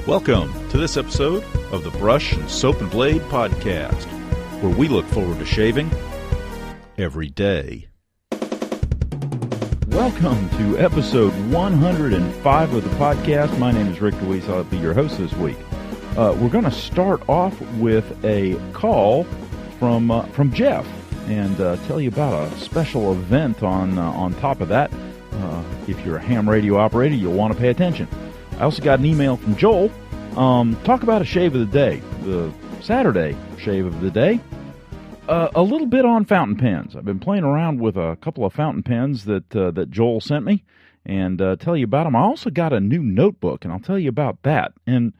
Welcome to this episode of the Brush and Soap and Blade Podcast, where we look forward to shaving every day. Welcome to episode 105 of the podcast. My name is Rick DeWeese. I'll be your host this week. We're going to start off with a call from Jeff and tell you about a special event on top of that. If you're a ham radio operator, you'll want to pay attention. I also got an email from Joel. Talk about a shave of the day, the Saturday shave of the day. A little bit on fountain pens. I've been playing around with a couple of fountain pens that Joel sent me, and tell you about them. I also got a new notebook, and I'll tell you about that. And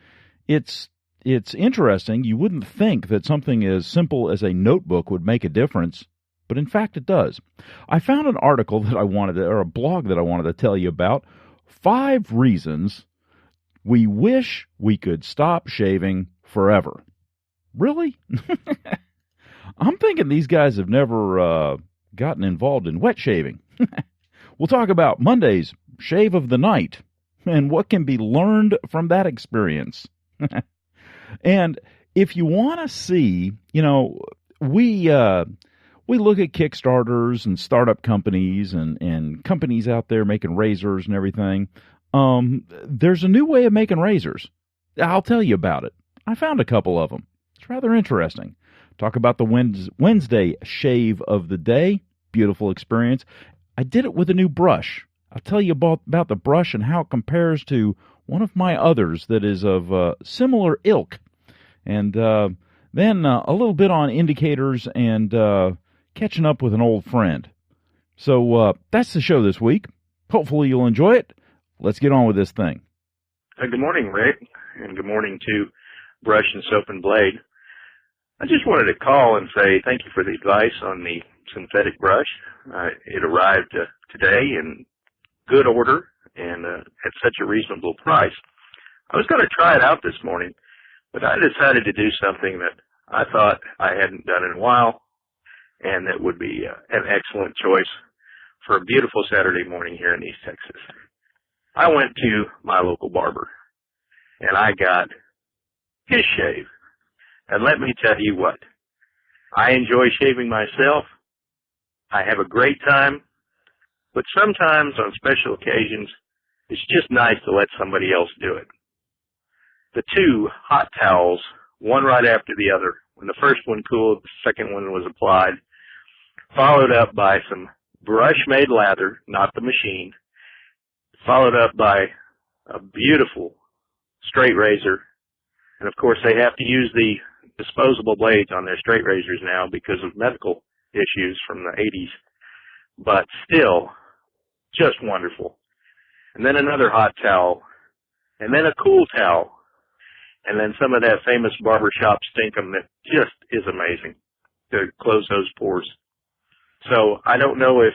it's interesting. You wouldn't think that something as simple as a notebook would make a difference, but in fact it does. I found an article that or a blog that I wanted to tell you about. 5 reasons we wish we could stop shaving forever. Really? I'm thinking these guys have never gotten involved in wet shaving. We'll talk about Monday's shave of the night and what can be learned from that experience. And if you want to see, we look at Kickstarters and startup companies and companies out there making razors and everything. There's a new way of making razors. I'll tell you about it. I found a couple of them. It's rather interesting. Talk about the Wednesday shave of the day. Beautiful experience. I did it with a new brush. I'll tell you about the brush and how it compares to one of my others that is of similar ilk. And then a little bit on indicators and catching up with an old friend. So that's the show this week. Hopefully you'll enjoy it. Let's get on with this thing. Good morning, Rick, and good morning to Brush and Soap and Blade. I just wanted to call and say thank you for the advice on the synthetic brush. It arrived today in good order and at such a reasonable price. I was going to try it out this morning, but I decided to do something that I thought I hadn't done in a while, and that would be an excellent choice for a beautiful Saturday morning here in East Texas. I went to my local barber, and I got his shave. And let me tell you what, I enjoy shaving myself. I have a great time, but sometimes on special occasions, it's just nice to let somebody else do it. The 2 hot towels, one right after the other. When the first one cooled, the second one was applied, followed up by some brush-made lather, not the machine, followed up by a beautiful straight razor. And, of course, they have to use the disposable blades on their straight razors now because of medical issues from the 80s. But still, just wonderful. And then another hot towel, and then a cool towel, and then some of that famous barbershop stinkum that just is amazing to close those pores. So I don't know if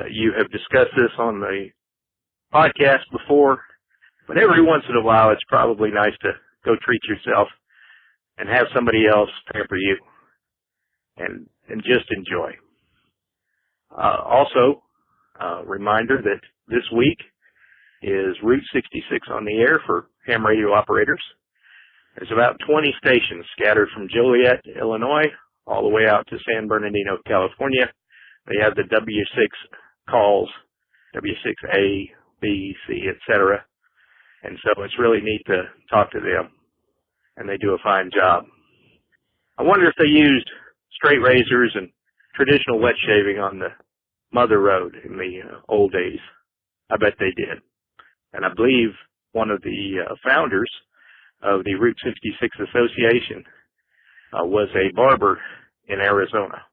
you have discussed this on the podcast before, but every once in a while it's probably nice to go treat yourself and have somebody else pamper you and just enjoy. Also, reminder that this week is Route 66 on the air for ham radio operators. There's about 20 stations scattered from Joliet, Illinois, all the way out to San Bernardino, California. They have the W6 calls, W6A, B, C, etc. And so it's really neat to talk to them, and they do a fine job. I wonder if they used straight razors and traditional wet shaving on the Mother Road in the old days. I bet they did. And I believe one of the founders of the Route 66 Association was a barber in Arizona.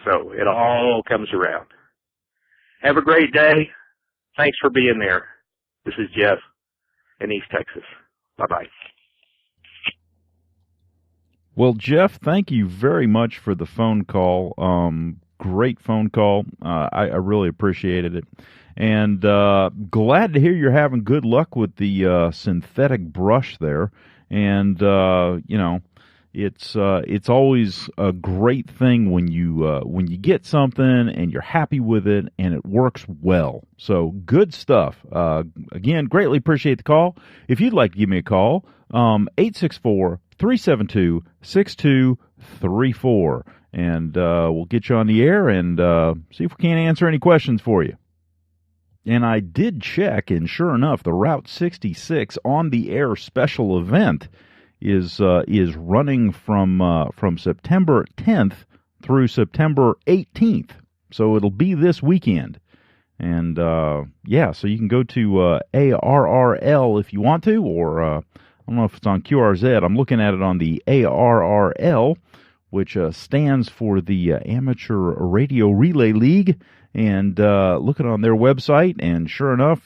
So it all comes around. Have a great day. Thanks for being there. This is Jeff in East Texas. Bye-bye. Well, Jeff, thank you very much for the phone call. Great phone call. I really appreciated it. And glad to hear you're having good luck with the synthetic brush there. And, It's always a great thing when you get something and you're happy with it and it works well. So good stuff. Again, greatly appreciate the call. If you'd like to give me a call, 864-372-6234, and we'll get you on the air and see if we can't answer any questions for you. And I did check, and sure enough, the Route 66 on the air special event is running from September 10th through September 18th. So it'll be this weekend. And so you can go to ARRL if you want to, or I don't know if it's on QRZ. I'm looking at it on the ARRL, which stands for the Amateur Radio Relay League, and looking on their website, and sure enough,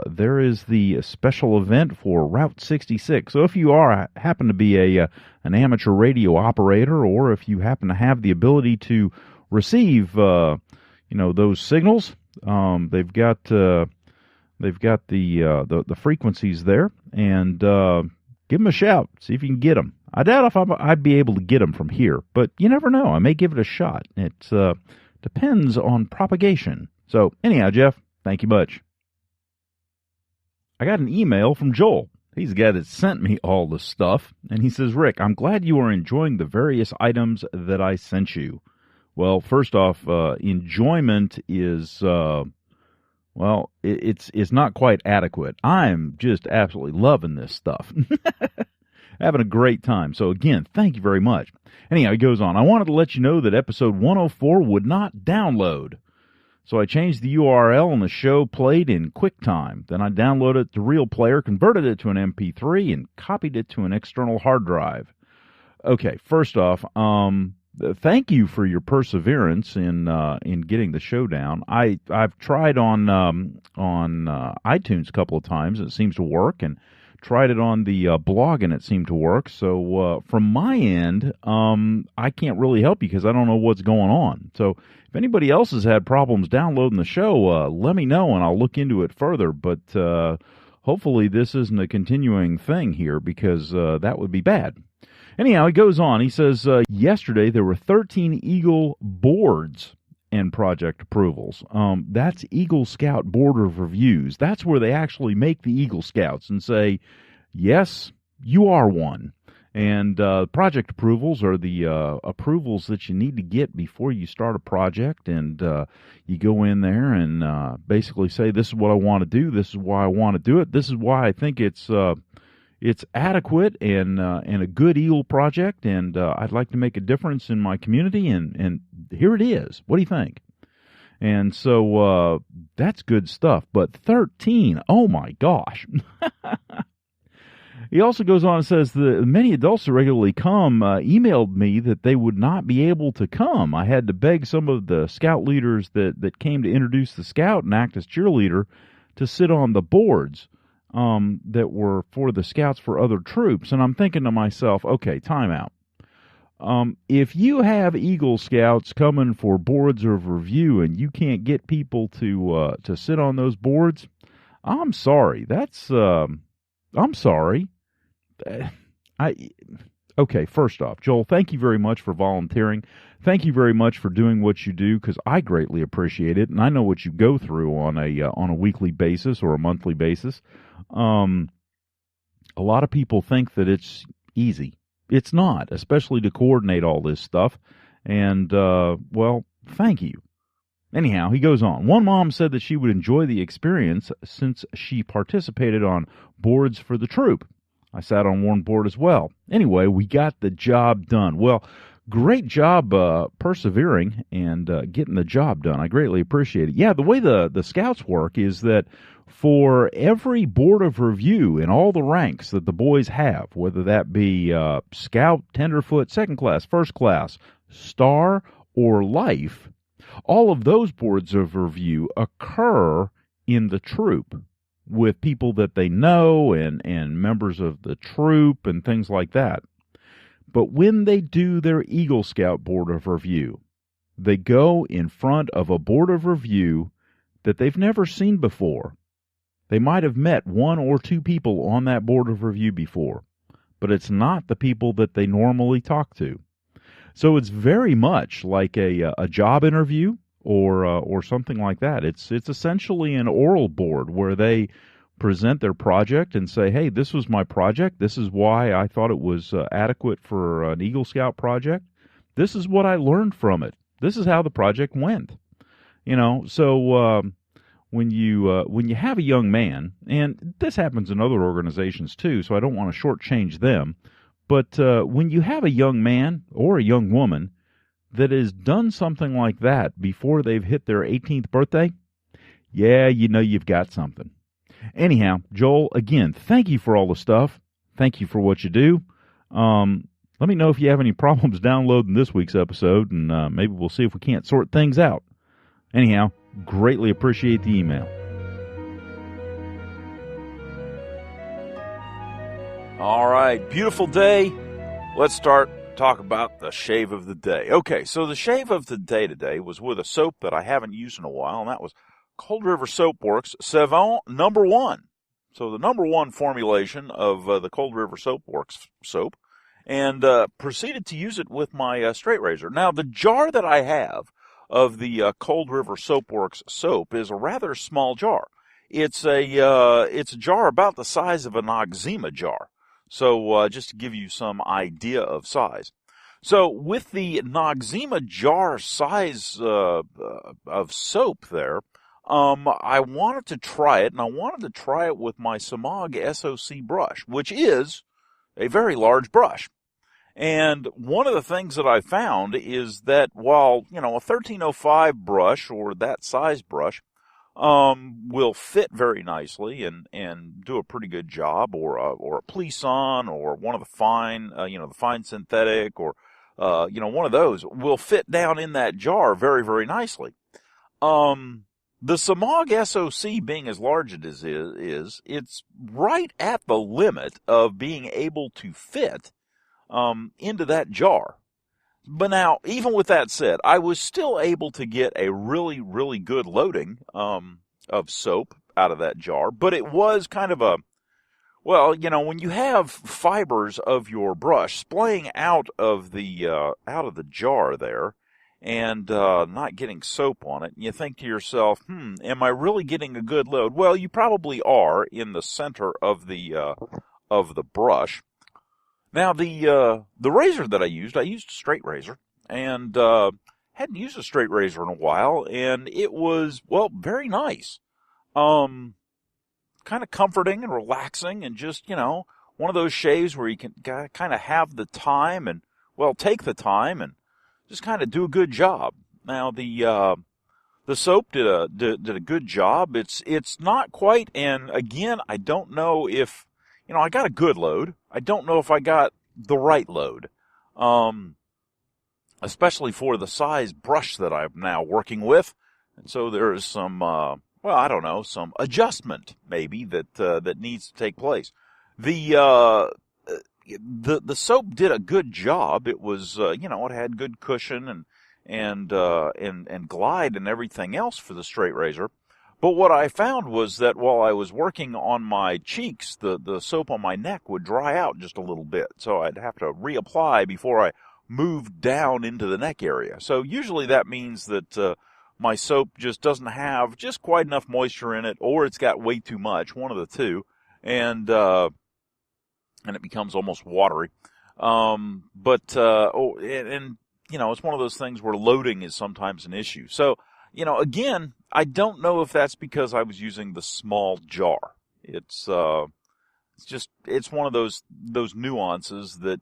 there is the special event for Route 66. So if you happen to be an amateur radio operator, or if you happen to have the ability to receive those signals, they've got the frequencies there, and give them a shout. See if you can get them. I doubt if I'd be able to get them from here, but you never know. I may give it a shot. It depends on propagation. So anyhow, Jeff, thank you much. I got an email from Joel. He's the guy that sent me all the stuff, and he says, Rick, I'm glad you are enjoying the various items that I sent you. Well, first off, enjoyment is, it's not quite adequate. I'm just absolutely loving this stuff. Having a great time. So again, thank you very much. Anyhow, he goes on. I wanted to let you know that episode 104 would not download. So I changed the URL and the show played in QuickTime. Then I downloaded it to Real Player, converted it to an MP3, and copied it to an external hard drive. Okay, first off, thank you for your perseverance in getting the show down. I've tried on iTunes a couple of times. It seems to work, and tried it on the blog, and it seemed to work. So from my end, I can't really help you because I don't know what's going on. So if anybody else has had problems downloading the show, let me know, and I'll look into it further. But hopefully this isn't a continuing thing here, because that would be bad. Anyhow, he goes on. He says, yesterday there were 13 Eagle boards and project approvals. That's Eagle Scout Board of Reviews. That's where they actually make the Eagle Scouts and say, yes, you are one. And project approvals are the approvals that you need to get before you start a project. And you go in there and basically say, this is what I want to do. This is why I want to do it. This is why I think it's adequate and a good Eagle project, and I'd like to make a difference in my community, and here it is. What do you think? And so that's good stuff. But 13, oh my gosh. He also goes on and says that many adults that regularly come emailed me that they would not be able to come. I had to beg some of the scout leaders that came to introduce the scout and act as cheerleader to sit on the boards that were for the scouts for other troops. And I'm thinking to myself, okay, time out. If you have Eagle Scouts coming for boards of review and you can't get people to sit on those boards, I'm sorry. I'm sorry. Okay, first off, Joel, thank you very much for volunteering. Thank you very much for doing what you do, because I greatly appreciate it, and I know what you go through on a weekly basis or a monthly basis. A lot of people think that it's easy. It's not, especially to coordinate all this stuff. And, thank you. Anyhow, he goes on. One mom said that she would enjoy the experience since she participated on boards for the troop. I sat on one board as well. Anyway, we got the job done. Well, great job persevering and getting the job done. I greatly appreciate it. Yeah, the way the scouts work is that for every board of review in all the ranks that the boys have, whether that be scout, tenderfoot, second class, first class, star, or life, all of those boards of review occur in the troop with people that they know and members of the troop and things like that. But when they do their Eagle Scout Board of Review, they go in front of a Board of Review that they've never seen before. They might have met one or two people on that Board of Review before, but it's not the people that they normally talk to. So it's very much like a job interview or something like that. It's essentially an oral board where they present their project and say, hey, this was my project. This is why I thought it was adequate for an Eagle Scout project. This is what I learned from it. This is how the project went. So when you have a young man, and this happens in other organizations too, so I don't want to shortchange them, but when you have a young man or a young woman that has done something like that before they've hit their 18th birthday, yeah, you've got something. Anyhow, Joel, again, thank you for all the stuff. Thank you for what you do. Let me know if you have any problems downloading this week's episode, and maybe we'll see if we can't sort things out. Anyhow, greatly appreciate the email. All right, beautiful day. Let's talk about the shave of the day. Okay, so the shave of the day today was with a soap that I haven't used in a while, and that was Cold River Soap Works Savon number 1. So the number 1 formulation of the Cold River Soap Works soap, and proceeded to use it with my straight razor. Now, the jar that I have of the Cold River Soap Works soap is a rather small jar. It's a jar about the size of an Noxzema jar. So just to give you some idea of size. So with the Noxzema jar size of soap there, I wanted to try it, and I wanted to try it with my Samag SOC brush, which is a very large brush. And one of the things that I found is that while, a 1305 brush or that size brush will fit very nicely and do a pretty good job, or a Plisson or one of the fine, the fine synthetic, or one of those will fit down in that jar very, very nicely. The Samag SOC, being as large as it is, it's right at the limit of being able to fit into that jar. But now, even with that said, I was still able to get a really, really good loading of soap out of that jar. But it was kind of when you have fibers of your brush splaying out of the jar there, and not getting soap on it, and you think to yourself, am I really getting a good load? Well, you probably are in the center of the brush. Now, the razor that I used a straight razor, and hadn't used a straight razor in a while, and it was, very nice. Kind of comforting and relaxing, and just, one of those shaves where you can kind of have the time and, take the time and just kind of do a good job. Now, the soap did a good job. It's not quite, and again, I don't know if, I got a good load. I don't know if I got the right load. Especially for the size brush that I'm now working with. And so there is some, some adjustment maybe that needs to take place. The soap did a good job. It was, it had good cushion and glide and everything else for the straight razor. But what I found was that while I was working on my cheeks, the soap on my neck would dry out just a little bit. So I'd have to reapply before I moved down into the neck area. So usually that means that my soap just doesn't have just quite enough moisture in it, or it's got way too much, one of the two, and it becomes almost watery. It's one of those things where loading is sometimes an issue. So, again, I don't know if that's because I was using the small jar. It's one of those nuances that,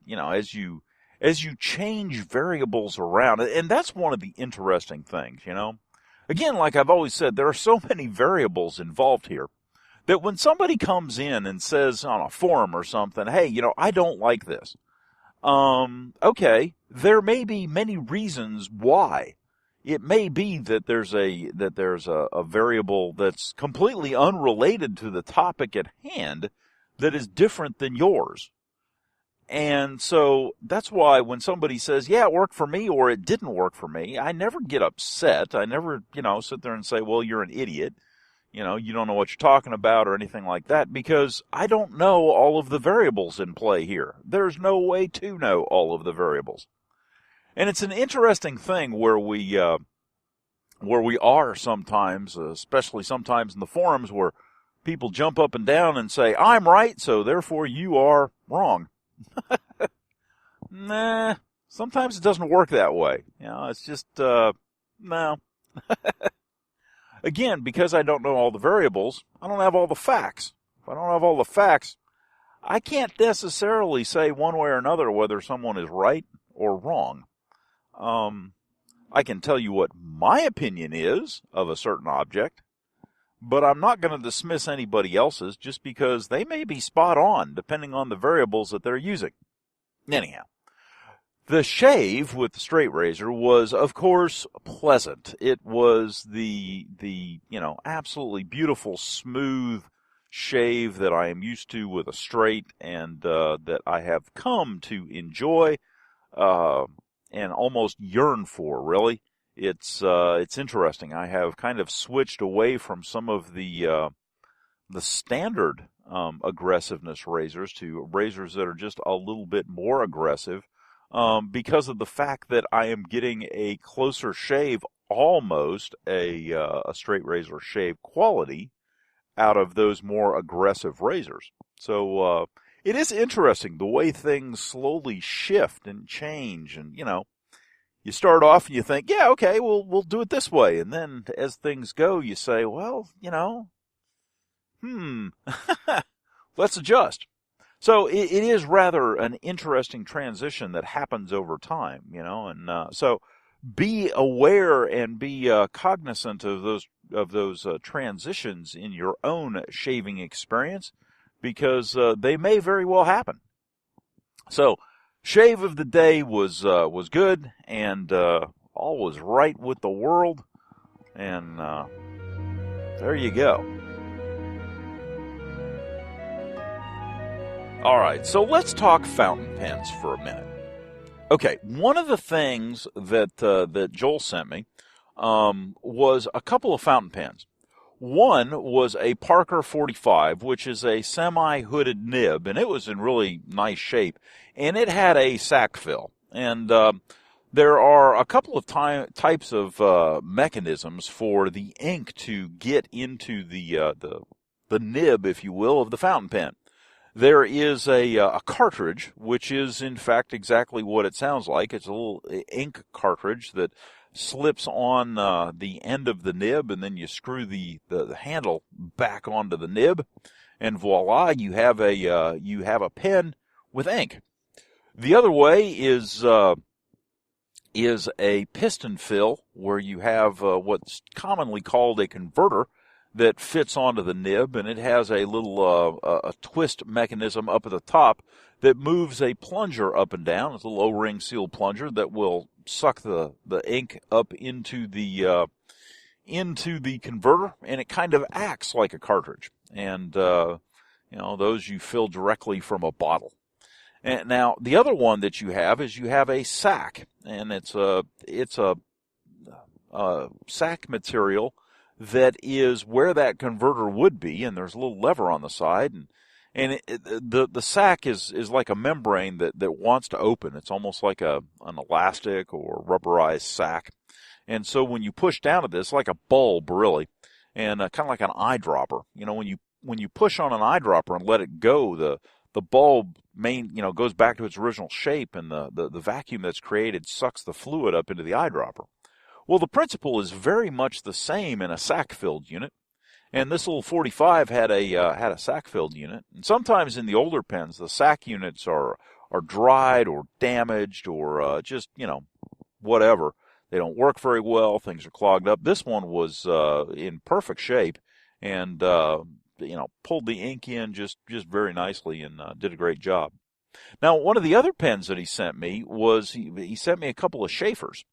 as you change variables around, and that's one of the interesting things, Again, like I've always said, there are so many variables involved here that when somebody comes in and says on a forum or something, hey, I don't like this. Okay, there may be many reasons why. It may be that there's a variable that's completely unrelated to the topic at hand that is different than yours. And so that's why when somebody says, yeah, it worked for me or it didn't work for me, I never get upset. I never, sit there and say, well, you're an idiot. you don't know what you're talking about or anything like that, because I don't know all of the variables in play here. There's no way to know all of the variables. And it's an interesting thing where we are sometimes, especially sometimes in the forums, where people jump up and down and say, I'm right, so therefore you are wrong. Nah, sometimes it doesn't work that way. It's just, no. Again, because I don't know all the variables, I don't have all the facts. If I don't have all the facts, I can't necessarily say one way or another whether someone is right or wrong. I can tell you what my opinion is of a certain object, but I'm not going to dismiss anybody else's just because they may be spot on, depending on the variables that they're using. Anyhow. The shave with the straight razor was, of course, pleasant. It was the absolutely beautiful, smooth shave that I am used to with a straight, and that I have come to enjoy and almost yearn for, really. It's interesting. I have kind of switched away from some of the standard aggressiveness razors to razors that are just a little bit more aggressive. Because of the fact that I am getting a closer shave, almost a straight razor shave quality out of those more aggressive razors. So, it is interesting the way things slowly shift and change, and, you start off and you think, yeah, okay, we'll do it this way. And then as things go, you say, well, let's adjust. So it is rather an interesting transition that happens over time, and so be aware and be cognizant of those transitions in your own shaving experience, because they may very well happen. So shave of the day was good, and all was right with the world, and there you go. All right, so let's talk fountain pens for a minute. Okay, one of the things that Joel sent me was a couple of fountain pens. One was a Parker 45, which is a semi-hooded nib, and it was in really nice shape, and it had a sack fill. And there are a couple of types of mechanisms for the ink to get into the nib, if you will, of the fountain pen. There is a cartridge, which is, in fact, exactly what it sounds like. It's a little ink cartridge that slips on the end of the nib, and then you screw the handle back onto the nib, and voila, you have a pen with ink. The other way is a piston fill, where you have what's commonly called a converter that fits onto the nib, and it has a little a twist mechanism up at the top that moves a plunger up and down. It's a low ring seal plunger that will suck the ink up into the converter, and it kind of acts like a cartridge. And those you fill directly from a bottle. And now the other one that you have is you have a sack, and it's a sack material that is where that converter would be, and there's a little lever on the side, and the sack is like a membrane that wants to open. It's almost like an elastic or rubberized sack, and so when you push down at this, it's like a bulb really, and kind of like an eyedropper. When you push on an eyedropper and let it go, the bulb goes back to its original shape, and the vacuum that's created sucks the fluid up into the eyedropper. Well, the principle is very much the same in a sack-filled unit, and this little 45 had a sack-filled unit. And sometimes in the older pens, the sack units are dried or damaged or just whatever. They don't work very well. Things are clogged up. This one was in perfect shape, and pulled the ink in just very nicely, and did a great job. Now, one of the other pens that he sent me was he sent me a couple of chafers.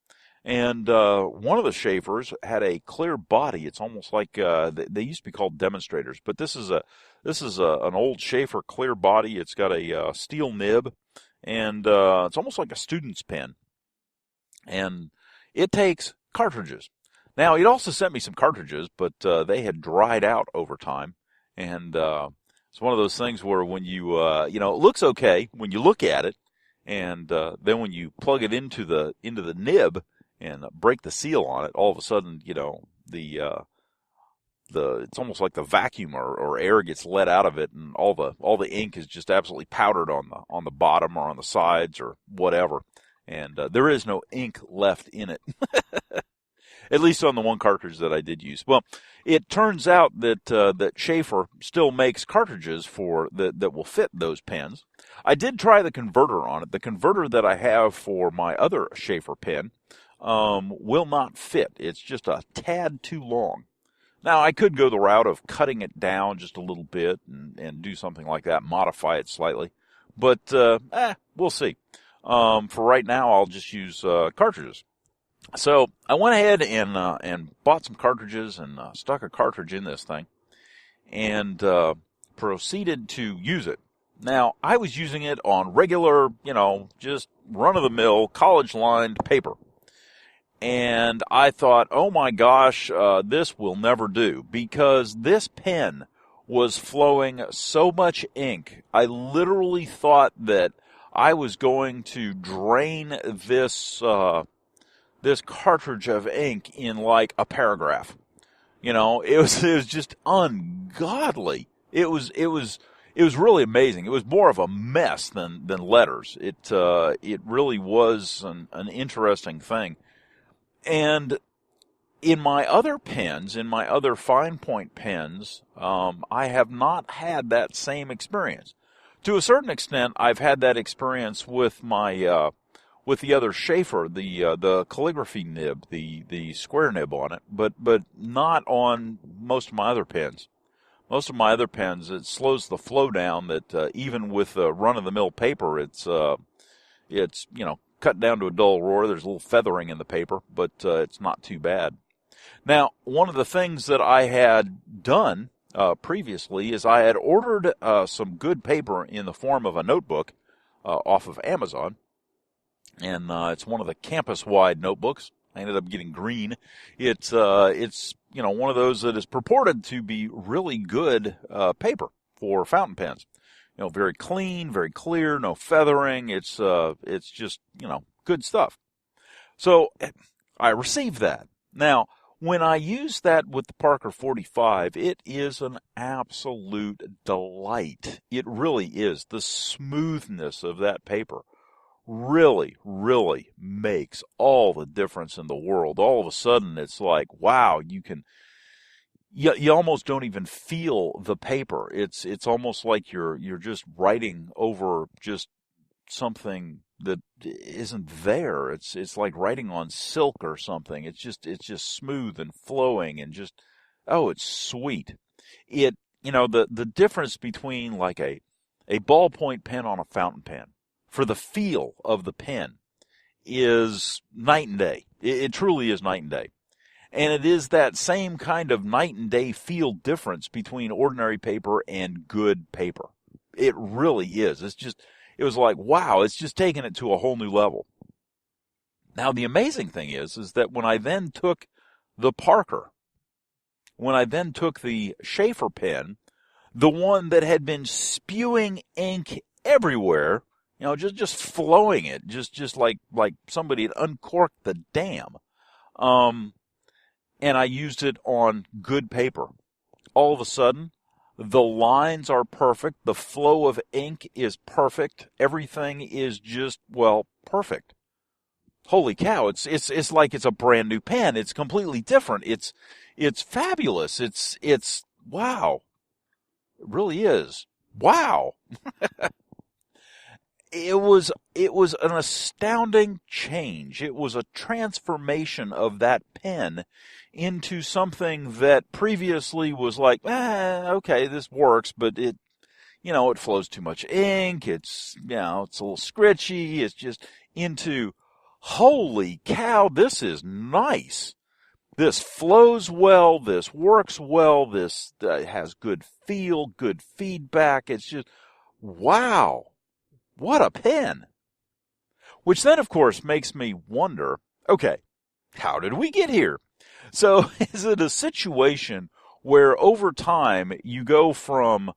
And one of the chafers had a clear body. It's almost like they used to be called demonstrators, but this is an old chafer clear body. It's got a steel nib, and it's almost like a student's pen. And it takes cartridges. Now, he'd also sent me some cartridges, but they had dried out over time. And it's one of those things where when you, it looks okay when you look at it. And then when you plug it into the nib and break the seal on it, all of a sudden, it's almost like the vacuum or air gets let out of it, and all the ink is just absolutely powdered on the bottom or on the sides or whatever, and there is no ink left in it. At least on the one cartridge that I did use. Well, it turns out that Schaefer still makes cartridges that will fit those pens. I did try the converter on it. The converter that I have for my other Schaefer pen will not fit. It's just a tad too long. Now, I could go the route of cutting it down just a little bit and do something like that, modify it slightly. But we'll see. For right now, I'll just use cartridges. So I went ahead and bought some cartridges and stuck a cartridge in this thing and proceeded to use it. Now, I was using it on regular, just run-of-the-mill, college-lined paper. And I thought, oh my gosh, this will never do, because this pen was flowing so much ink. I literally thought that I was going to drain this cartridge of ink in like a paragraph. It was just ungodly. It was really amazing. It was more of a mess than letters. It really was an interesting thing. And in my other pens, in my other fine point pens, I have not had that same experience. To a certain extent, I've had that experience with my with the other Schaefer, the calligraphy nib, the square nib on it, but not on most of my other pens. Most of my other pens, it slows the flow down. That even with run-of-the-mill paper, it's cut down to a dull roar. There's a little feathering in the paper, but it's not too bad. Now, one of the things that I had done previously is I had ordered some good paper in the form of a notebook off of Amazon. And it's one of the campus-wide notebooks. I ended up getting green. It's one of those that is purported to be really good paper for fountain pens. Very clean, very clear, no feathering. It's just good stuff. So I received that. Now, when I use that with the Parker 45, it is an absolute delight. It really is. The smoothness of that paper really, really makes all the difference in the world. All of a sudden, it's like, wow, you almost don't even feel the paper. It's almost like you're just writing over just something that isn't there. It's like writing on silk or something. It's just smooth and flowing and just, it's sweet. The difference between like a ballpoint pen on a fountain pen, for the feel of the pen, is night and day. It truly is night and day. And it is that same kind of night and day feel difference between ordinary paper and good paper. It really is. It was like, wow, it's just taking it to a whole new level. Now, the amazing thing is that when I then took the Parker, when I then took the Schaefer pen, the one that had been spewing ink everywhere, just flowing it, just like somebody had uncorked the dam. And I used it on good paper. All of a sudden, the lines are perfect. The flow of ink is perfect. Everything is just, perfect. Holy cow. It's like it's a brand new pen. It's completely different. It's fabulous. It's wow. It really is. Wow. It was an astounding change. It was a transformation of that pen into something that previously was like, okay, this works, but it flows too much ink. It's a little scritchy. It's just into, holy cow, this is nice. This flows well. This works well. This has good feel, good feedback. It's just, wow. What a pen! Which then, of course, makes me wonder, okay, how did we get here? So is it a situation where over time you go from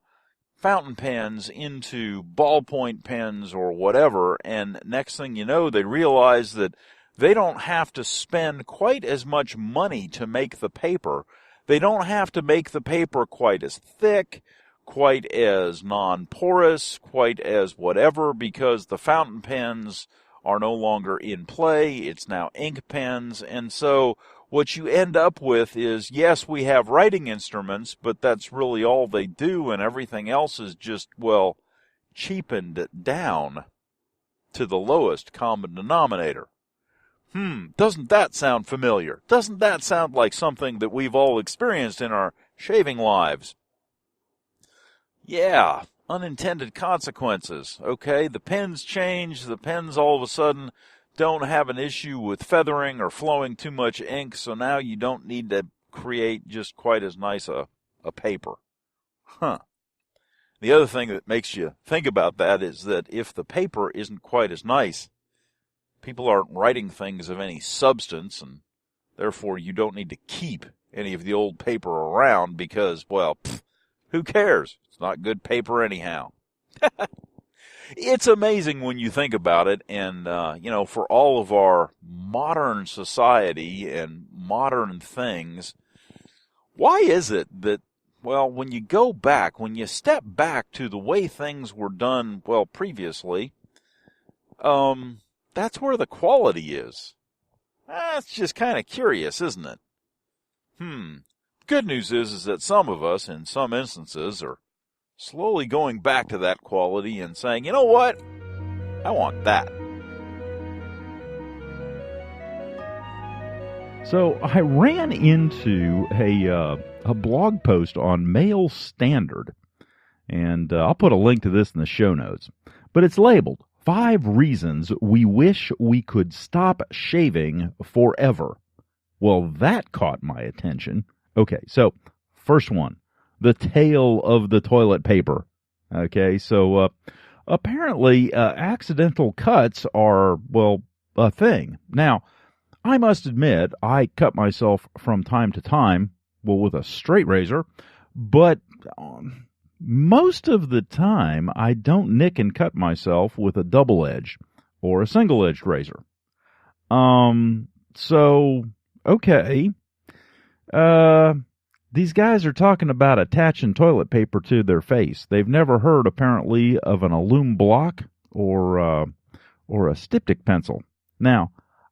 fountain pens into ballpoint pens or whatever, and next thing you know, they realize that they don't have to spend quite as much money to make the paper. They don't have to make the paper quite as thick, quite as non-porous, quite as whatever, because the fountain pens are no longer in play. It's now ink pens. And so what you end up with is, yes, we have writing instruments, but that's really all they do, and everything else is just, well, cheapened down to the lowest common denominator. Doesn't that sound familiar? Doesn't that sound like something that we've all experienced in our shaving lives? Yeah, unintended consequences. Okay, the pens change. The pens all of a sudden don't have an issue with feathering or flowing too much ink, so now you don't need to create just quite as nice a paper. The other thing that makes you think about that is that if the paper isn't quite as nice, people aren't writing things of any substance, and therefore you don't need to keep any of the old paper around because, well, who cares? It's not good paper anyhow. It's amazing when you think about it, and, for all of our modern society and modern things, why is it that, well, when you go back, when you step back to the way things were done, well, previously, that's where the quality is. That's just kind of curious, isn't it? Good news is that some of us, in some instances, are slowly going back to that quality and saying, you know what? I want that. So I ran into a blog post on Male Standard, and I'll put a link to this in the show notes. But it's labeled 5 Reasons We Wish We Could Stop Shaving Forever. Well, that caught my attention. Okay, so first one, the tail of the toilet paper. Okay, so apparently accidental cuts are, well, a thing. Now, I must admit, I cut myself from time to time, well, with a straight razor, but most of the time I don't nick and cut myself with a double-edged or a single-edged razor. So, okay. These guys are talking about attaching toilet paper to their face. They've never heard, apparently, of an aluminum block or a styptic pencil. Now,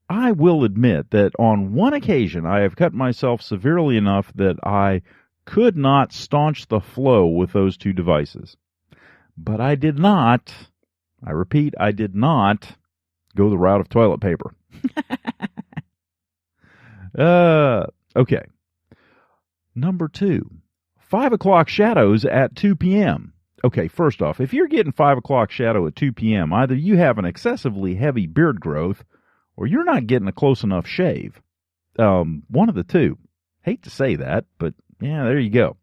I will admit that on one occasion I have cut myself severely enough that I could not staunch the flow with those two devices. But I did not, I repeat, I did not go the route of toilet paper. Okay. Number 2, 5 o'clock shadows at 2 p.m. Okay, first off, if you're getting 5 o'clock shadow at 2 p.m., either you have an excessively heavy beard growth or you're not getting a close enough shave. One of the two. Hate to say that, but yeah, there you go.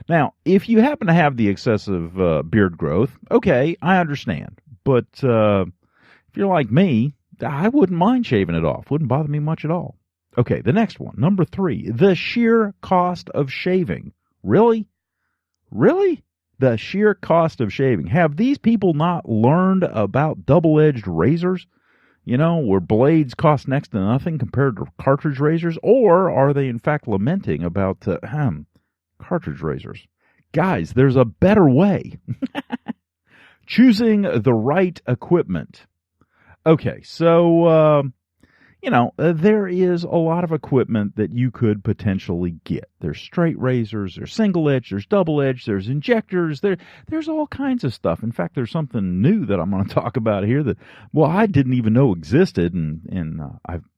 Now, if you happen to have the excessive beard growth, okay, I understand. But if you're like me, I wouldn't mind shaving it off. Wouldn't bother me much at all. Okay, the next one, number 3, the sheer cost of shaving. Really? Really? The sheer cost of shaving. Have these people not learned about double-edged razors? You know, where blades cost next to nothing compared to cartridge razors? Or are they in fact lamenting about cartridge razors? Guys, there's a better way. Choosing the right equipment. Okay, so, there is a lot of equipment that you could potentially get. There's straight razors, there's single edge, there's double edge, there's injectors, there's all kinds of stuff. In fact, there's something new that I'm going to talk about here that, well, I didn't even know existed, and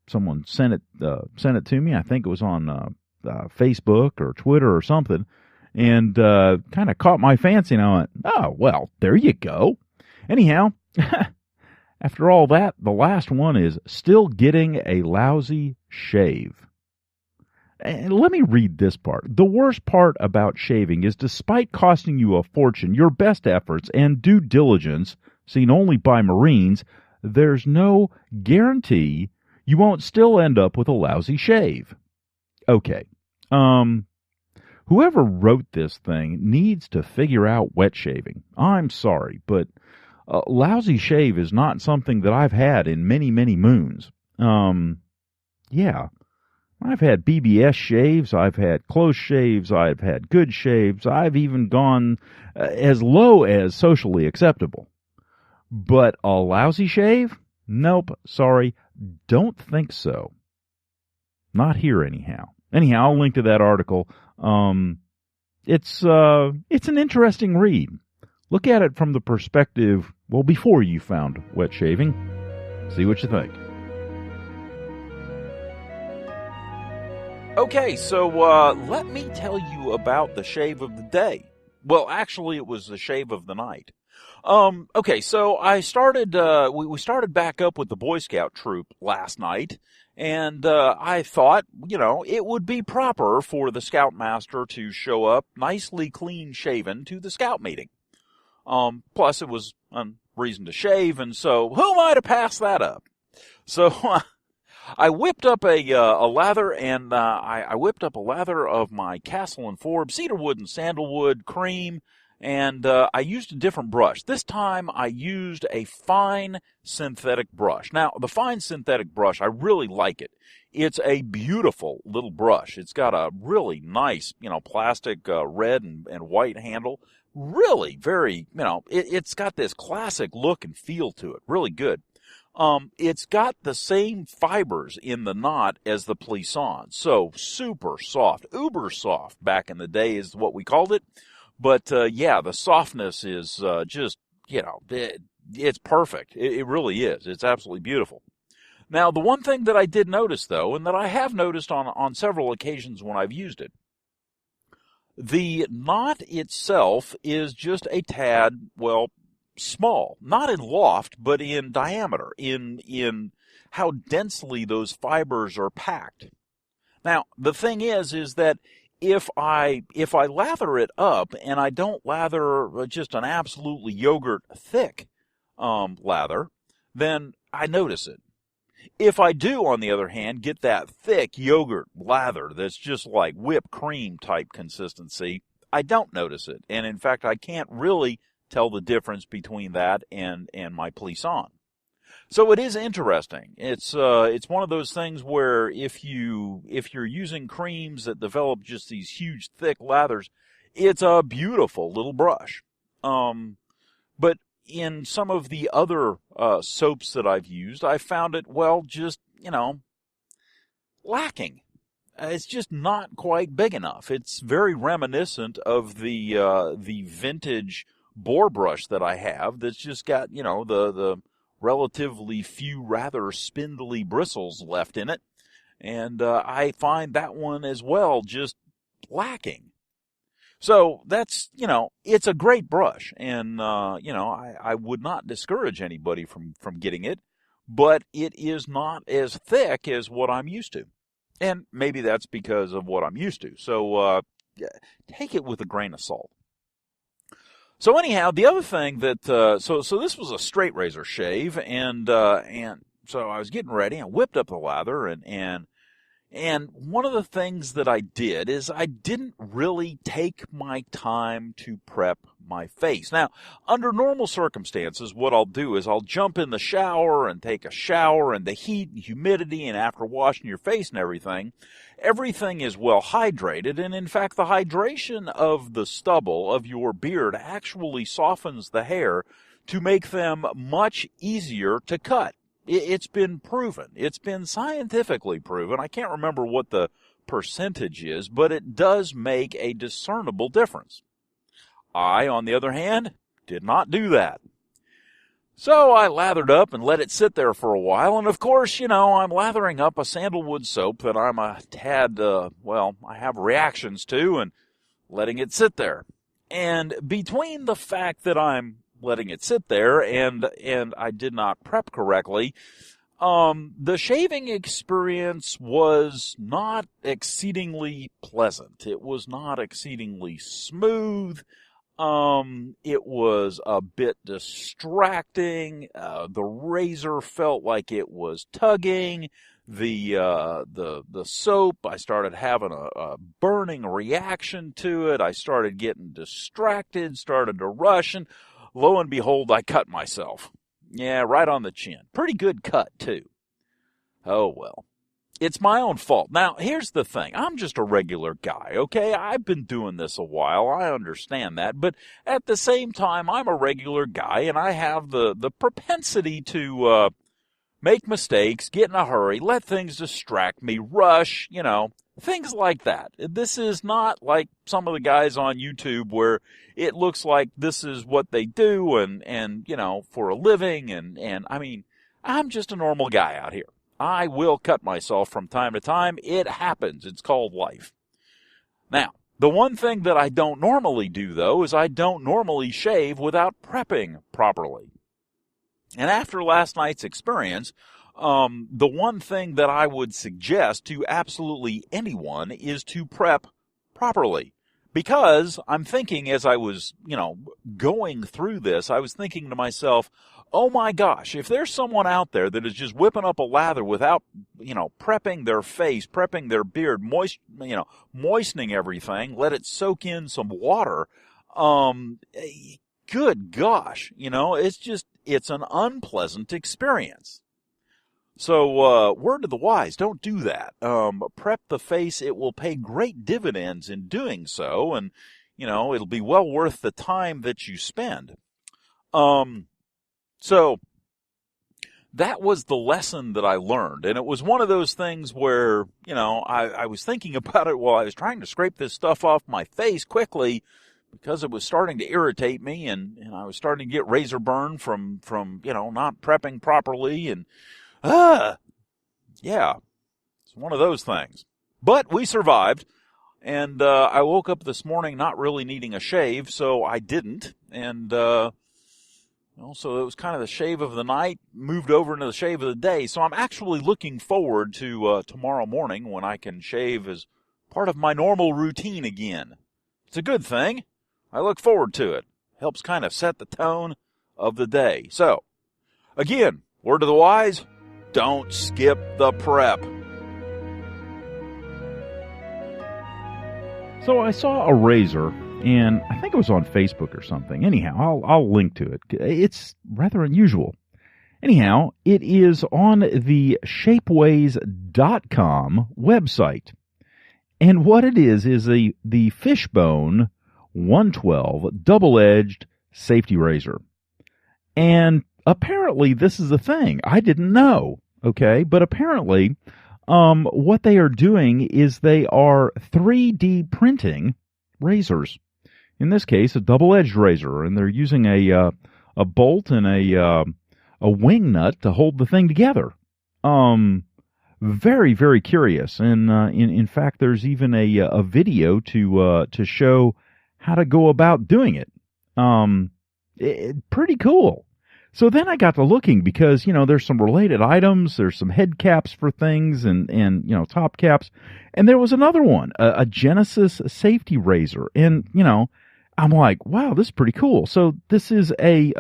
someone sent it to me. I think it was on Facebook or Twitter or something, and kind of caught my fancy, and I went, oh, well, there you go. Anyhow, after all that, the last one is still getting a lousy shave. And let me read this part. The worst part about shaving is despite costing you a fortune, your best efforts and due diligence, seen only by Marines, there's no guarantee you won't still end up with a lousy shave. Okay. Whoever wrote this thing needs to figure out wet shaving. I'm sorry, but lousy shave is not something that I've had in many, many moons. Yeah. I've had BBS shaves, I've had close shaves, I've had good shaves, I've even gone as low as socially acceptable. But a lousy shave? Nope, sorry, don't think so. Not here anyhow. Anyhow, I'll link to that article. It's an interesting read. Look at it from the perspective, well, before you found wet shaving. See what you think. Okay, so let me tell you about the shave of the day. Well, actually, it was the shave of the night. Okay, so I started, we started back up with the Boy Scout troop last night, and I thought, it would be proper for the Scoutmaster to show up nicely clean shaven to the Scout meeting. Plus, it was a reason to shave, and so who am I to pass that up? So I whipped up a lather, and I whipped up a lather of my Castle & Forbes cedarwood and sandalwood cream, and I used a different brush. This time I used a fine synthetic brush. Now, the fine synthetic brush, I really like it. It's a beautiful little brush. It's got a really nice, plastic red and white handle. Really very, it's got this classic look and feel to it. Really good. It's got the same fibers in the knot as the Plisson. So super soft, uber soft back in the day is what we called it. But, the softness is, just, it's perfect. It really is. It's absolutely beautiful. Now, the one thing that I did notice, though, and that I have noticed on several occasions when I've used it, the knot itself is just a tad, small. Not in loft, but in diameter, in how densely those fibers are packed. Now, the thing is that if I lather it up and I don't lather just an absolutely yogurt thick lather, then I notice it. If I do, on the other hand, get that thick yogurt lather that's just like whipped cream type consistency, I don't notice it. And in fact, I can't really tell the difference between that and my Plisson. So it is interesting. It's one of those things where if you're using creams that develop just these huge thick lathers, it's a beautiful little brush. But in some of the other soaps that I've used, I found it just lacking. It's just not quite big enough. It's very reminiscent of the vintage boar brush that I have. That's just got the relatively few rather spindly bristles left in it. And I find that one as well just lacking. So that's, it's a great brush. And, I would not discourage anybody from getting it. But it is not as thick as what I'm used to. And maybe that's because of what I'm used to. So take it with a grain of salt. So anyhow, the other thing that, so this was a straight razor shave, and so I was getting ready, I whipped up the lather, and one of the things that I did is I didn't really take my time to prep my face. Now, under normal circumstances, what I'll do is I'll jump in the shower and take a shower, and the heat and humidity, and after washing your face and everything is well hydrated, and in fact the hydration of the stubble of your beard actually softens the hair to make them much easier to cut. It's been proven. It's been scientifically proven. I can't remember what the percentage is, but it does make a discernible difference. I, on the other hand, did not do that. So I lathered up and let it sit there for a while, and of course, I'm lathering up a sandalwood soap that I'm a tad, I have reactions to, and letting it sit there. And between the fact that I'm letting it sit there and I did not prep correctly, the shaving experience was not exceedingly pleasant. It was not exceedingly smooth. It was a bit distracting. The razor felt like it was tugging. the soap. I started having a burning reaction to it. I started getting distracted, started to rush, and lo and behold, I cut myself. Yeah, right on the chin. Pretty good cut, too. Oh, well. It's my own fault. Now, here's the thing. I'm just a regular guy, okay? I've been doing this a while. I understand that. But at the same time, I'm a regular guy, and I have the propensity to make mistakes, get in a hurry, let things distract me, rush, things like that. This is not like some of the guys on YouTube where it looks like this is what they do and for a living. And I mean, I'm just a normal guy out here. I will cut myself from time to time. It happens. It's called life. Now, the one thing that I don't normally do, though, is I don't normally shave without prepping properly. And after last night's experience, the one thing that I would suggest to absolutely anyone is to prep properly. Because I'm thinking as I was, going through this, I was thinking to myself, oh my gosh, if there's someone out there that is just whipping up a lather without, prepping their face, prepping their beard, moistening everything, let it soak in some water, good gosh, it's an unpleasant experience. So, word to the wise, don't do that. Prep the face. It will pay great dividends in doing so, and, it'll be well worth the time that you spend. So, that was the lesson that I learned, and it was one of those things where, I was thinking about it while I was trying to scrape this stuff off my face quickly, because it was starting to irritate me, and I was starting to get razor burn from not prepping properly, and yeah, it's one of those things. But we survived, and I woke up this morning not really needing a shave, so I didn't, and so it was kind of the shave of the night, moved over into the shave of the day, so I'm actually looking forward to tomorrow morning when I can shave as part of my normal routine again. It's a good thing. I look forward to it. Helps kind of set the tone of the day. So, again, word to the wise, don't skip the prep. So I saw a razor, and I think it was on Facebook or something. Anyhow, I'll link to it. It's rather unusual. Anyhow, it is on the shapeways.com website. And what it is the Fishbone 112 double-edged safety razor. And apparently this is a thing. I didn't know, okay? But apparently what they are doing is they are 3D printing razors. In this case, a double-edged razor, and they're using a bolt and a wing nut to hold the thing together. Very, very curious. And in fact, there's even a video to show how to go about doing it. Pretty cool. So then I got to looking because, there's some related items, there's some head caps for things and top caps. And there was another one, a Genisys safety razor. And, I'm like, wow, this is pretty cool. So this is a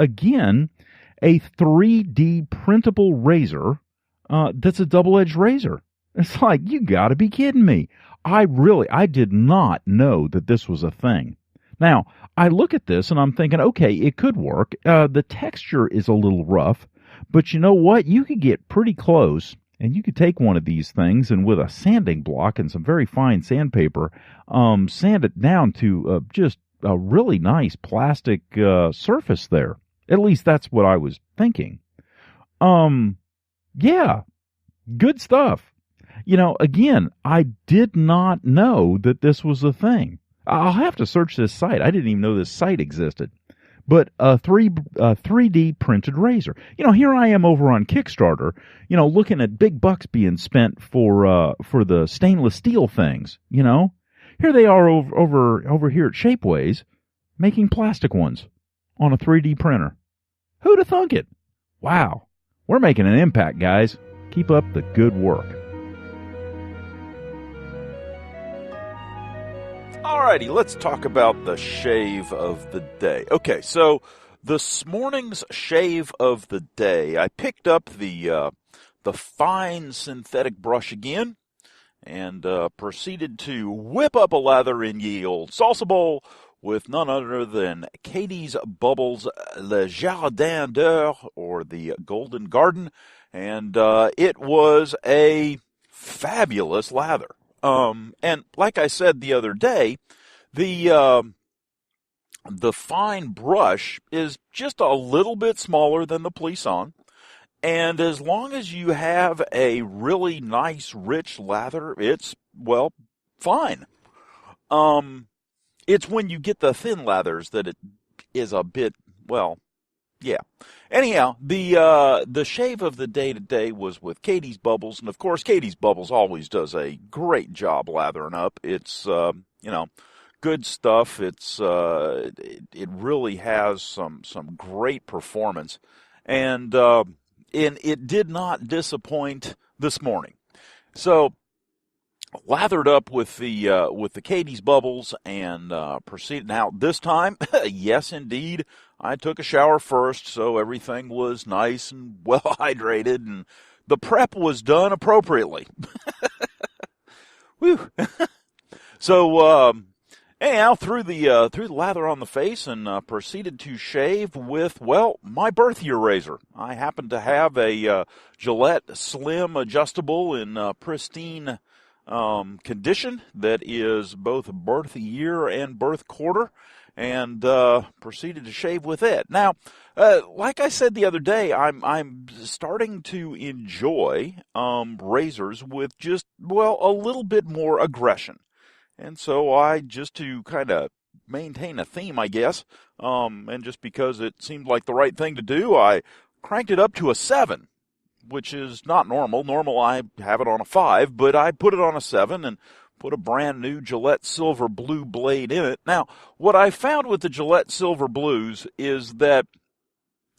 3D printable razor, that's a double-edged razor. It's like, you gotta be kidding me. I did not know that this was a thing. Now, I look at this and I'm thinking, okay, it could work. The texture is a little rough, but you know what? You could get pretty close, and you could take one of these things and with a sanding block and some very fine sandpaper, sand it down to just a really nice plastic surface there. At least that's what I was thinking. Yeah, good stuff. Again, I did not know that this was a thing. I'll have to search this site. I didn't even know this site existed. But a 3D printed razor. Here I am over on Kickstarter, looking at big bucks being spent for the stainless steel things, Here they are over here at Shapeways making plastic ones on a 3D printer. Who'd have thunk it? Wow. We're making an impact, guys. Keep up the good work. Alrighty, let's talk about the shave of the day. Okay, so this morning's shave of the day, I picked up the the fine synthetic brush again, and proceeded to whip up a lather in ye old salsa bowl with none other than Katie's Bubbles Le Jardin d'Or, or the Golden Garden, and it was a fabulous lather. And like I said the other day, the fine brush is just a little bit smaller than the Plisson, and as long as you have a really nice, rich lather, it's, well, fine. It's when you get the thin lathers that it is a bit, well, yeah. Anyhow, the shave of the day today was with Katie's Bubbles, and of course, Katie's Bubbles always does a great job lathering up. It's, good stuff. It's, it really has some great performance, and it did not disappoint this morning. So, lathered up with the Katie's Bubbles and proceeded. Now this time, yes indeed, I took a shower first, so everything was nice and well hydrated, and the prep was done appropriately. Whew. So anyhow, threw the lather on the face and proceeded to shave with, well, my birth year razor. I happen to have a Gillette Slim adjustable in pristine condition that is both birth year and birth quarter, and proceeded to shave with it. Now, like I said the other day, I'm starting to enjoy razors with just, well, a little bit more aggression. And so I, just to kind of maintain a theme, I guess, and just because it seemed like the right thing to do, I cranked it up to a 7. Which is not normal. Normal, I have it on a 5, but I put it on a 7 and put a brand new Gillette Silver Blue blade in it. Now, what I found with the Gillette Silver Blues is that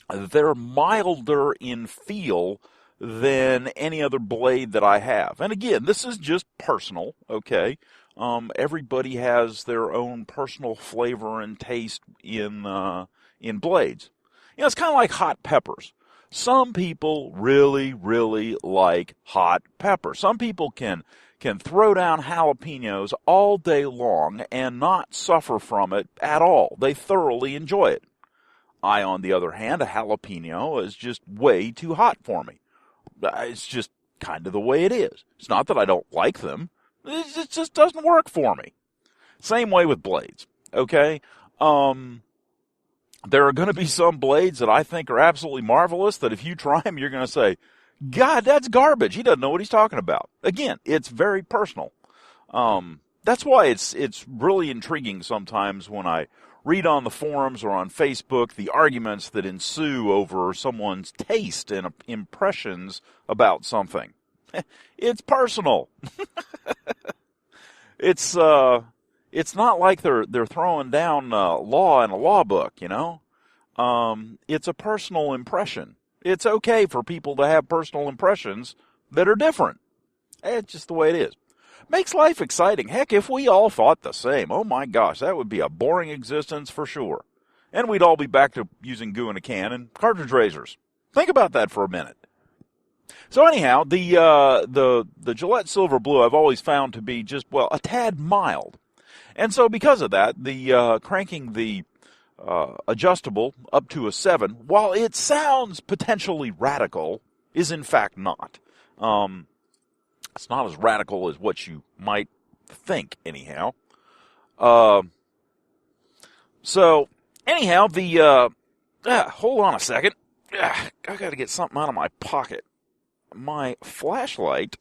they're milder in feel than any other blade that I have. And again, this is just personal, okay? Everybody has their own personal flavor and taste in blades. You know, it's kind of like hot peppers. Some people really, really like hot pepper. Some people can throw down jalapenos all day long and not suffer from it at all. They thoroughly enjoy it. I, on the other hand, a jalapeno is just way too hot for me. It's just kind of the way it is. It's not that I don't like them. It just doesn't work for me. Same way with blades, okay? There are going to be some blades that I think are absolutely marvelous that if you try them, you're going to say, God, that's garbage. He doesn't know what he's talking about. Again, it's very personal. That's why it's really intriguing sometimes when I read on the forums or on Facebook the arguments that ensue over someone's taste and impressions about something. It's personal. It's not like they're throwing down law in a law book, you know. It's a personal impression. It's okay for people to have personal impressions that are different. It's just the way it is. Makes life exciting. Heck, if we all thought the same, oh my gosh, that would be a boring existence for sure. And we'd all be back to using goo in a can and cartridge razors. Think about that for a minute. So anyhow, the Gillette Silver Blue I've always found to be just, well, a tad mild. And so because of that, the cranking the adjustable up to a 7, while it sounds potentially radical, is in fact not. It's not as radical as what you might think, anyhow. So, anyhow, hold on a second. I got to get something out of my pocket. My flashlight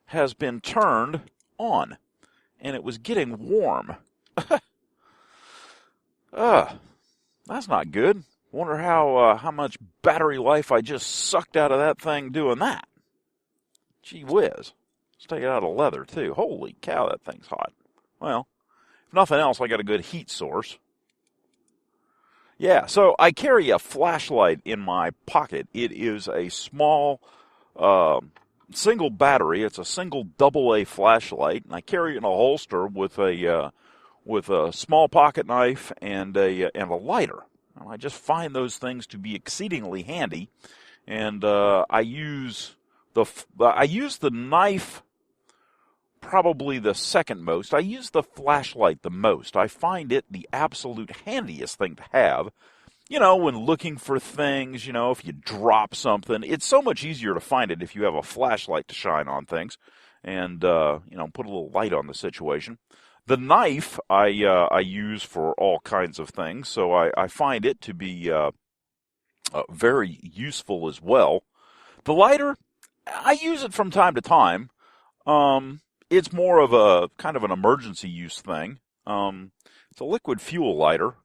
has been turned on, and it was getting warm. That's not good. Wonder how much battery life I just sucked out of that thing doing that. Gee whiz. Let's take it out of leather, too. Holy cow, that thing's hot. Well, if nothing else, I got a good heat source. Yeah, so I carry a flashlight in my pocket. It is a small single battery. It's a single AA flashlight, and I carry it in a holster with a small pocket knife and a lighter. And I just find those things to be exceedingly handy. And I use the knife probably the second most. I use the flashlight the most. I find it the absolute handiest thing to have. When looking for things, if you drop something, it's so much easier to find it if you have a flashlight to shine on things and, put a little light on the situation. The knife I use for all kinds of things, so I find it to be very useful as well. The lighter, I use it from time to time. It's more of a kind of an emergency use thing. It's a liquid fuel lighter,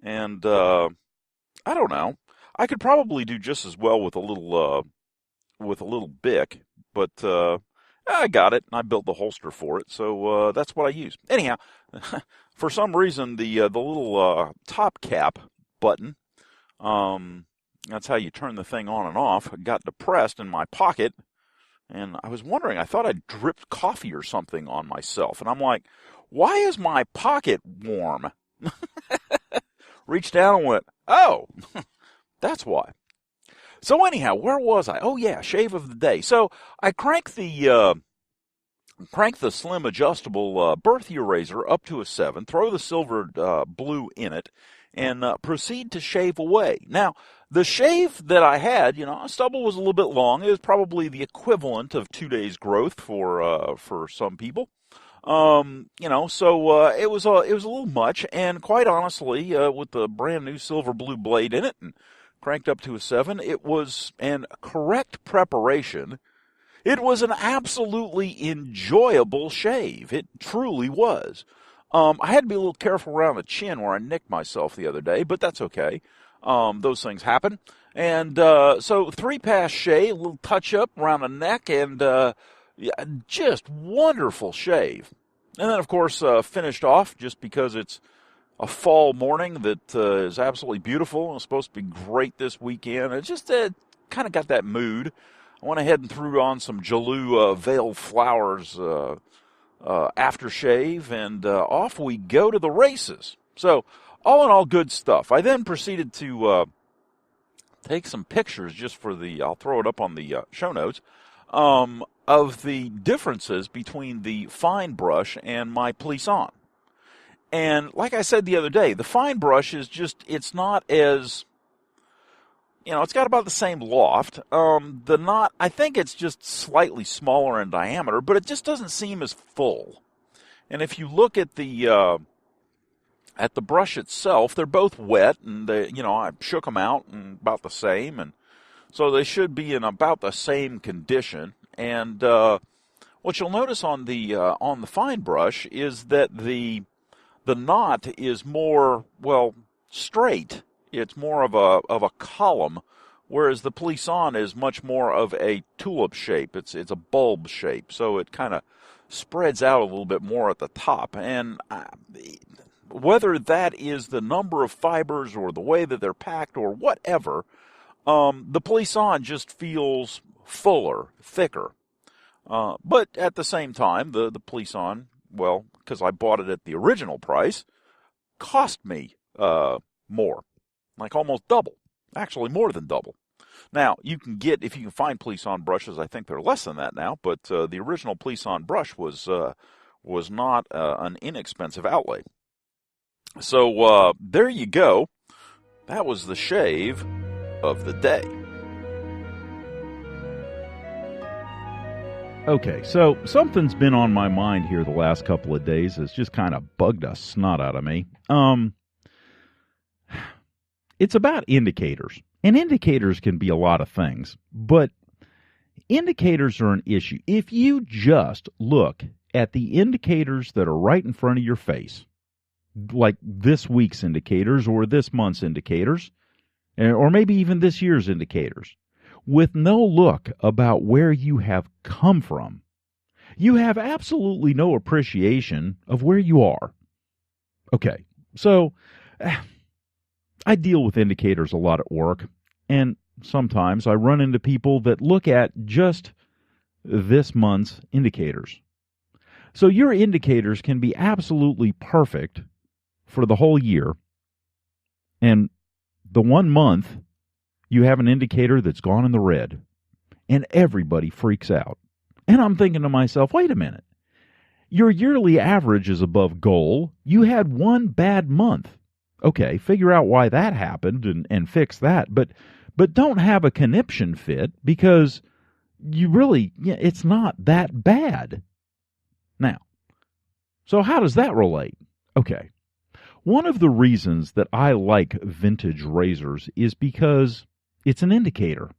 and I don't know. I could probably do just as well with a little Bic, but I got it and I built the holster for it, so that's what I use. Anyhow, for some reason the little top cap button, that's how you turn the thing on and off, got depressed in my pocket. And I was wondering, I thought I'd dripped coffee or something on myself. And I'm like, why is my pocket warm? Reached down and went, oh, that's why. So anyhow, where was I? Oh yeah, shave of the day. So I crank the slim adjustable birth eraser up to a 7, throw the silver blue in it, and proceed to shave away. Now, the shave that I had, stubble was a little bit long. It was probably the equivalent of 2 days' growth for some people. So it was a little much, and quite honestly, with the brand new silver blue blade in it and cranked up to a 7, it was an correct preparation. It was an absolutely enjoyable shave. It truly was. I had to be a little careful around the chin where I nicked myself the other day, but that's okay. Those things happen. And so 3-pass shave, a little touch-up around the neck, and just wonderful shave. And then, of course, finished off just because it's a fall morning that is absolutely beautiful. It's supposed to be great this weekend. It just kind of got that mood. I went ahead and threw on some Jalou Veiled Flowers aftershave, and off we go to the races. So, all in all, good stuff. I then proceeded to take some pictures just for I'll throw it up on the show notes, of the differences between the fine brush and my Plisson. And like I said the other day, the fine brush is it's not as, it's got about the same loft. The knot, I think it's just slightly smaller in diameter, but it just doesn't seem as full. And if you look at the brush itself, they're both wet, and I shook them out and about the same, and so they should be in about the same condition. And what you'll notice on the fine brush is that the knot is more, straight. It's more of a column, whereas the Plisson is much more of a tulip shape. It's a bulb shape, so it kind of spreads out a little bit more at the top. And whether that is the number of fibers or the way that they're packed or whatever, the Plisson just feels fuller, thicker. But at the same time, the Plisson, because I bought it at the original price, cost me more, like almost double, actually more than double. Now, if you can find Plisson brushes, I think they're less than that now, but the original Plisson brush was not an inexpensive outlay. So there you go. That was the shave of the day. Okay, so something's been on my mind here the last couple of days. It's just kind of bugged a snot out of me. It's about indicators. And indicators can be a lot of things, but indicators are an issue. If you just look at the indicators that are right in front of your face, like this week's indicators or this month's indicators, or maybe even this year's indicators, with no look about where you have come from, you have absolutely no appreciation of where you are. Okay, so I deal with indicators a lot at work, and sometimes I run into people that look at just this month's indicators. So your indicators can be absolutely perfect for the whole year, and the 1 month you have an indicator that's gone in the red, and everybody freaks out. And I'm thinking to myself, wait a minute. Your yearly average is above goal. You had one bad month. Okay, figure out why that happened and fix that. But don't have a conniption fit because it's not that bad. Now, so how does that relate? Okay. One of the reasons that I like vintage razors is because it's an indicator,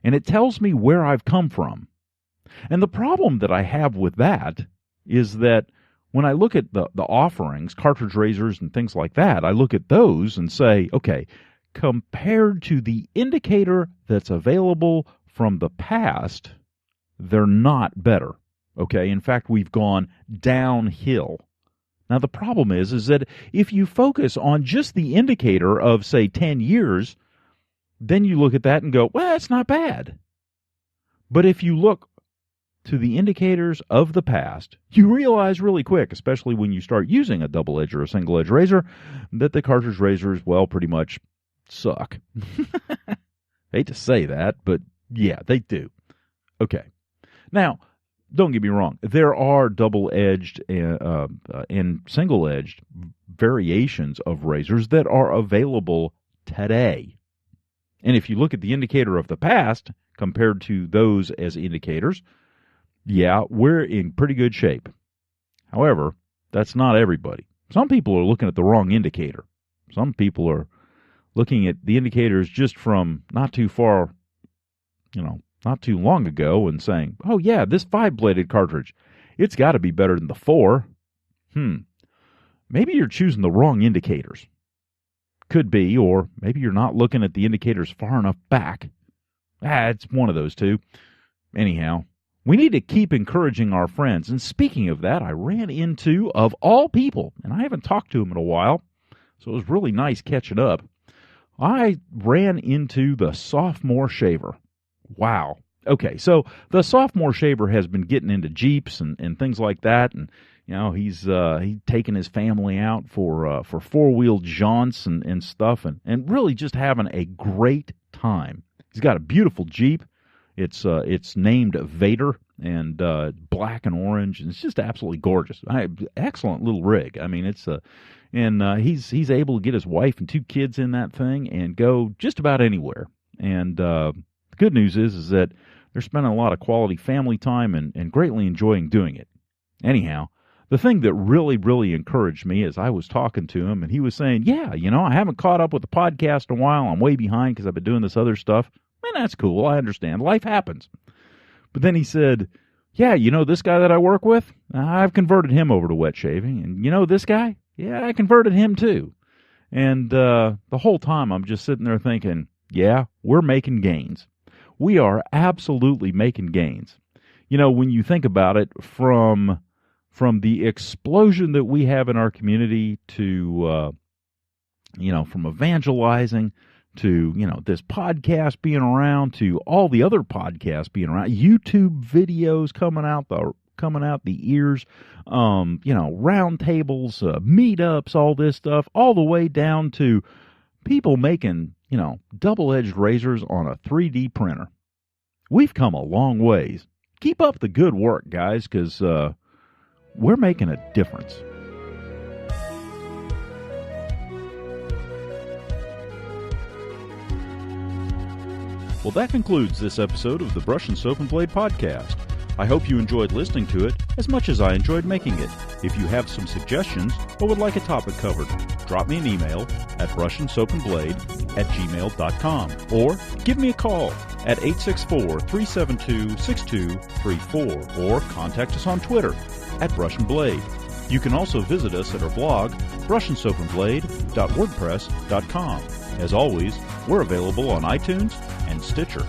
and it tells me where I've come from. And the problem that I have with that is that when I look at the offerings, cartridge razors and things like that, I look at those and say, okay, compared to the indicator that's available from the past, they're not better. Okay, in fact, we've gone downhill. Now, the problem is that if you focus on just the indicator of, say, 10 years, then you look at that and go, well, it's not bad. But if you look to the indicators of the past, you realize really quick, especially when you start using a double-edge or a single-edge razor, that the cartridge razors, well, pretty much suck. Hate to say that, but yeah, they do. Okay. Now, don't get me wrong. There are double-edged and single-edged variations of razors that are available today. And if you look at the indicator of the past compared to those as indicators, yeah, we're in pretty good shape. However, that's not everybody. Some people are looking at the wrong indicator. Some people are looking at the indicators just from not too far, not too long ago and saying, oh, yeah, this 5-bladed cartridge, it's got to be better than the 4. Maybe you're choosing the wrong indicators. Could be, or maybe you're not looking at the indicators far enough back. It's one of those two. Anyhow, we need to keep encouraging our friends. And speaking of that, I ran into, of all people, and I haven't talked to him in a while, so it was really nice catching up. I ran into the sophomore shaver. Wow. Okay, so the sophomore shaver has been getting into Jeeps and things like that, and he's taking his family out for 4-wheel jaunts and stuff, and really just having a great time. He's got a beautiful Jeep. It's named Vader, and black and orange, and it's just absolutely gorgeous. Excellent little rig. I mean, he's able to get his wife and 2 kids in that thing and go just about anywhere. And the good news is that they're spending a lot of quality family time and greatly enjoying doing it. Anyhow, the thing that really, really encouraged me is I was talking to him, and he was saying, yeah, I haven't caught up with the podcast in a while. I'm way behind because I've been doing this other stuff. And that's cool. I understand. Life happens. But then he said, yeah, this guy that I work with, I've converted him over to wet shaving. And this guy? Yeah, I converted him too. And the whole time I'm just sitting there thinking, yeah, we're making gains. We are absolutely making gains. When you think about it, from the explosion that we have in our community to, from evangelizing to, this podcast being around, to all the other podcasts being around, YouTube videos coming out the ears, round tables, meetups, all this stuff, all the way down to people making, double-edged razors on a 3D printer. We've come a long ways. Keep up the good work, guys, because we're making a difference. Well, that concludes this episode of the Brush and Soap and Blade Podcast. I hope you enjoyed listening to it as much as I enjoyed making it. If you have some suggestions or would like a topic covered, drop me an email at BrushnSoapnBlade@gmail.com or give me a call at 864-372-6234 or contact us on Twitter at BrushnBlade. You can also visit us at our blog, BrushnSoapnBlade.wordpress.com. As always, we're available on iTunes and Stitcher.